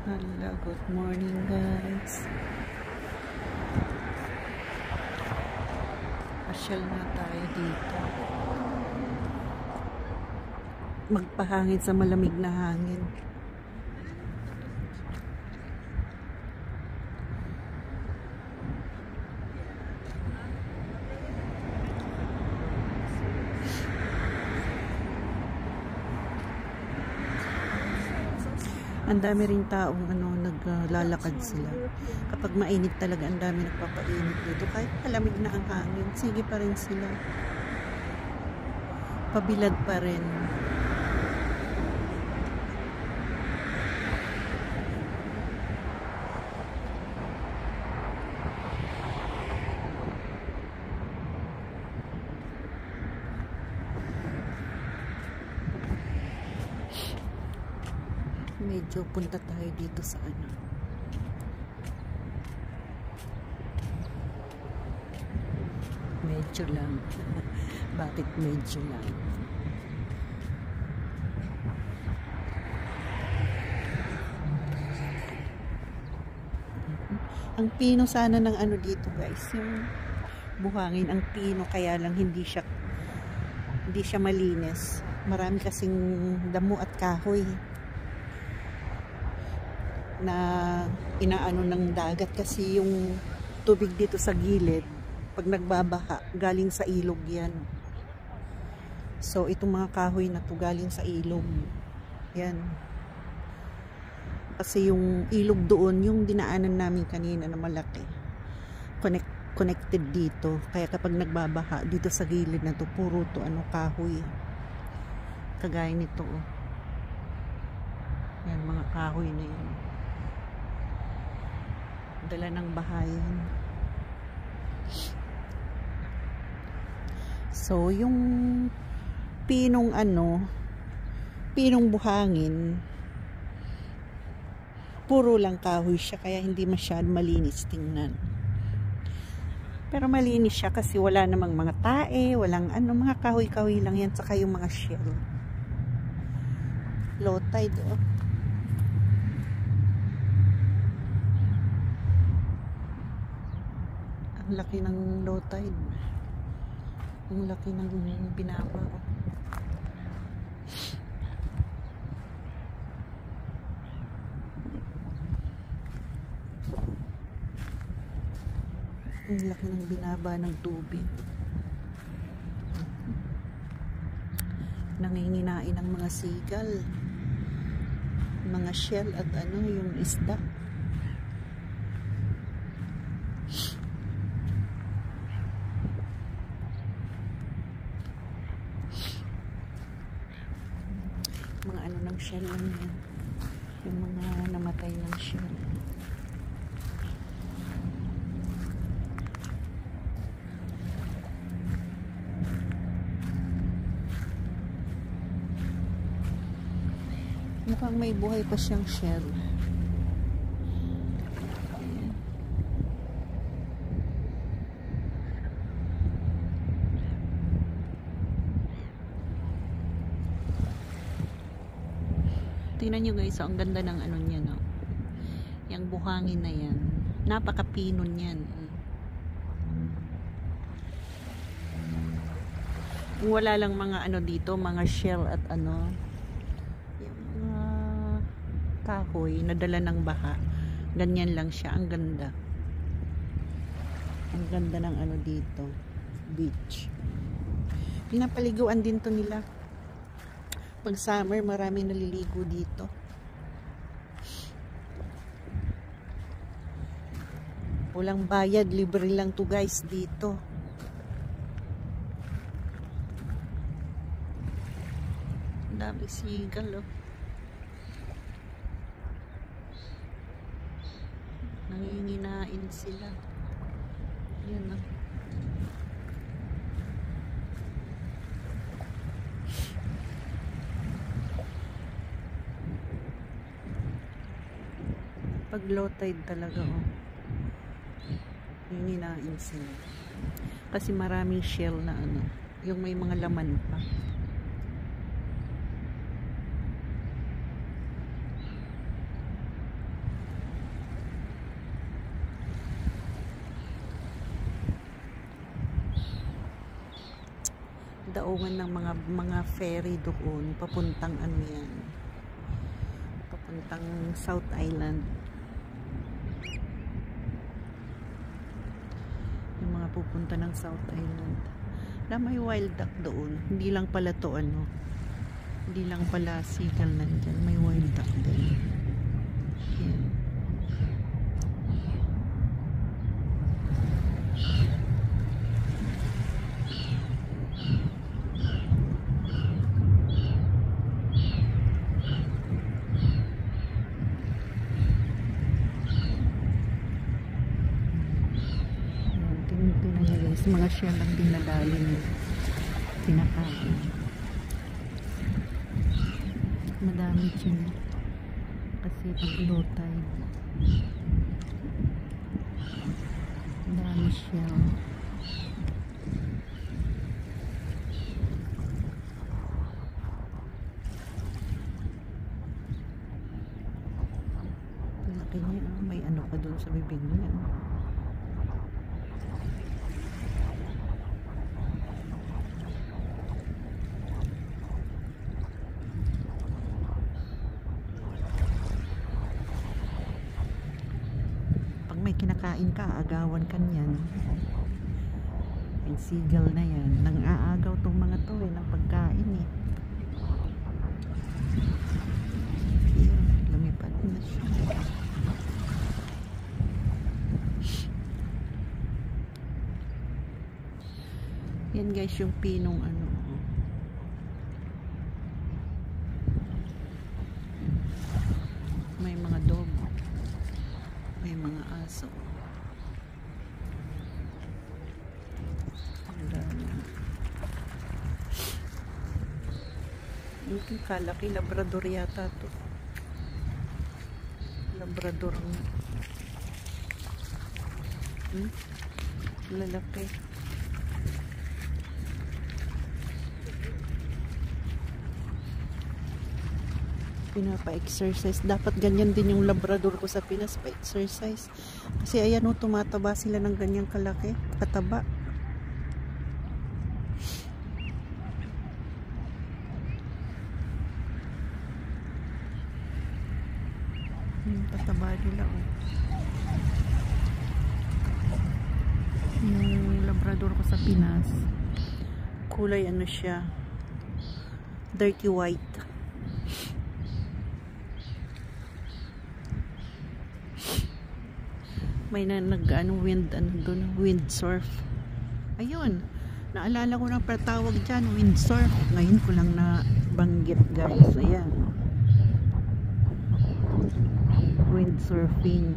Hello, good morning guys. Pasyal na tayo dito. Magpahangin sa malamig na hangin. Ang dami rin taong naglalakad sila. Kapag mainit talaga, ang dami nagpapainit dito. Kahit malamig na ang hangin, sige pa rin sila. Pabilad pa rin. Medyo punta tayo dito sa medyo lang. Bakit medyo lang? Ang pino sana ng dito guys, yung buhangin, ang pino, kaya lang hindi siya malinis. Marami kasing damo at kahoy na inaano ng dagat, kasi yung tubig dito sa gilid pag nagbabaha galing sa ilog yan. So itong mga kahoy na to galing sa ilog yan, kasi yung ilog doon, yung dinaanan namin kanina na malaki, connected dito, kaya kapag nagbabaha dito sa gilid na to, puro to kahoy, kagaya nito yan, mga kahoy na yan, dala ng bahayan. So yung pinong pinong buhangin, puro lang kahoy siya, kaya hindi masyad malinis tingnan. Pero malinis siya kasi wala namang mga tae, walang mga kahoy-kahoy lang yan, saka yung mga shell. Low tide Ang laki ng low tide. Ang laki ng binaba. Ang laki ng binaba ng tubig. Nanginginain ang mga seagull, mga shell at yung isda. Mga ng shell lang yan, yung mga namatay ng shell. Mukhang may buhay pa siyang shell. Tingnan nyo guys, ang ganda ng niya, no? Yung buhangin na yan, napaka-pinon yan. Kung wala lang mga dito, mga shell at yung mga kahoy na dala ng baha, ganyan lang siya. Ang ganda, ang ganda ng dito, beach. Pinapaliguan din to nila. Pag summer, maraming naliligo dito. Walang bayad, libre lang to guys dito. Ang dami seagull nanginginain sila. Yan pag low tide talaga hinginain sila, kasi maraming shell na yung may mga laman pa. daungan ng mga ferry doon papuntang ano yan, papuntang South Island. Yung mga pupunta ng South Island na may wild duck doon. Hindi lang pala to ano, hindi lang pala seagull nandyan, may wild duck din. Yan. Mga shell ang dinadali nila, pinakain. Madami dyan kasi pag low tide, madami shell. Laki niya, may ano pa doon sa bibig niya. May kinakain ka, agawan ka niyan. Yung seagull na yan, nang aagaw tong mga to ng pagkain eh. Ayan, lumipad na siya. Yan guys, yung pinong ano. May mga dog. May mga aso. Yung kalaki, labrador yata to. Labrador nga. Lalaki. Pinapa-exercise. Dapat ganyan din yung labrador ko sa Pinas, pa-exercise. Kasi ayan o, tumataba sila ng ganyang kalaki. Kataba. Kataba nila o. Yung labrador ko sa Pinas, kulay ano siya, dirty white. May nag-ano wind, ano doon, windsurf. Ayun, naalala ko ng patawag dyan, windsurf. Ngayon ko lang nabanggit guys. Ayan, windsurfing.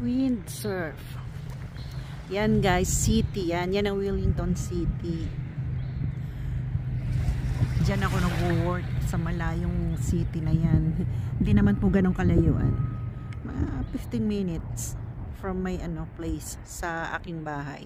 Windsurf. Yan guys, city yan. Yan ang Wellington City. Diyan ako nag-work sa malayong city na yan. Hindi naman po ganong kalayuan. Mga 15 minutes from my place sa aking bahay.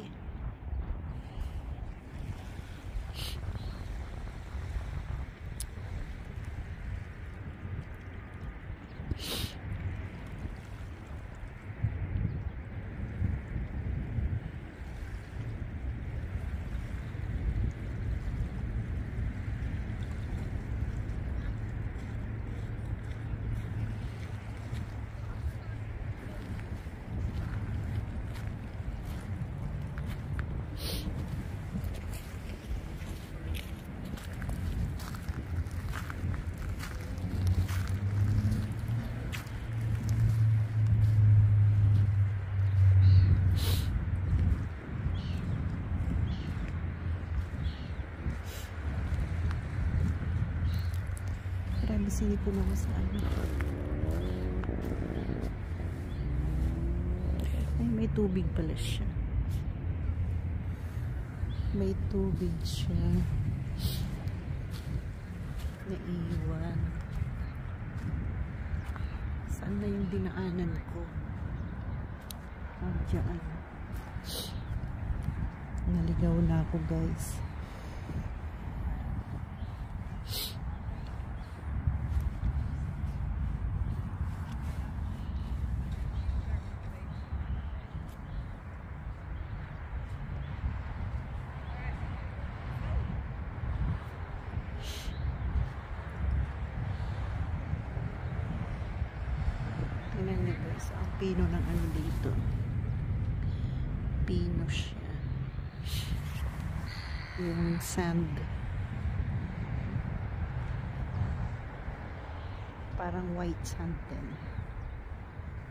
Sini po naman sa ano. Ay, may tubig pala siya. May tubig siya. Naiwan. Saan na yung dinaanan ko? Diyan. Naligaw na ako guys. So, ang pino ng ano dito. Pino siya. Yung sand. Parang white sand din.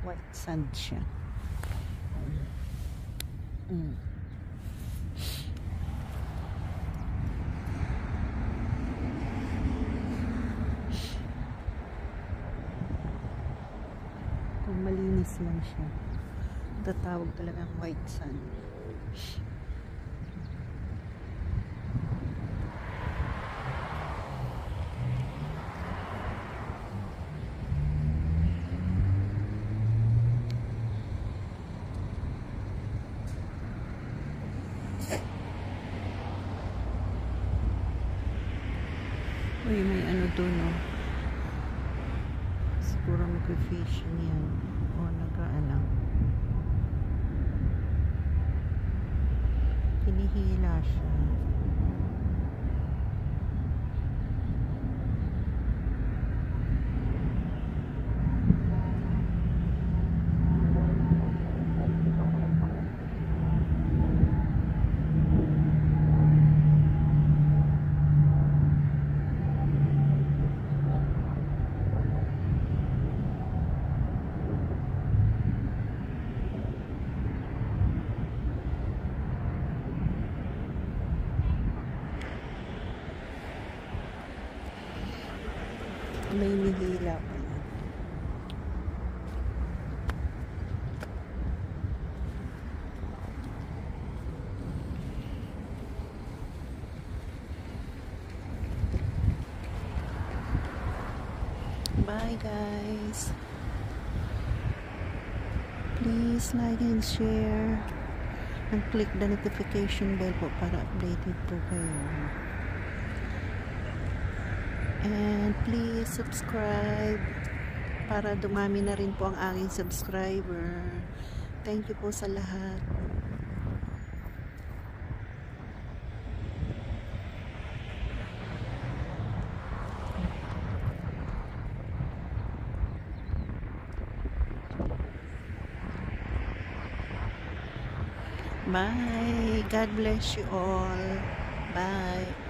White sand siya. Kung malinis lang siya, tatawag talagang white sand. Uy, may ano doon, no? Siguro mag-fishing yan. O, nag-alang. Hinihila siya. May nihila pa yan. Bye guys. Please like and share and click the notification bell po para updated po kayo. And please subscribe para dumami na rin po ang aking subscriber. Thank you po sa lahat. Bye. God bless you all. Bye.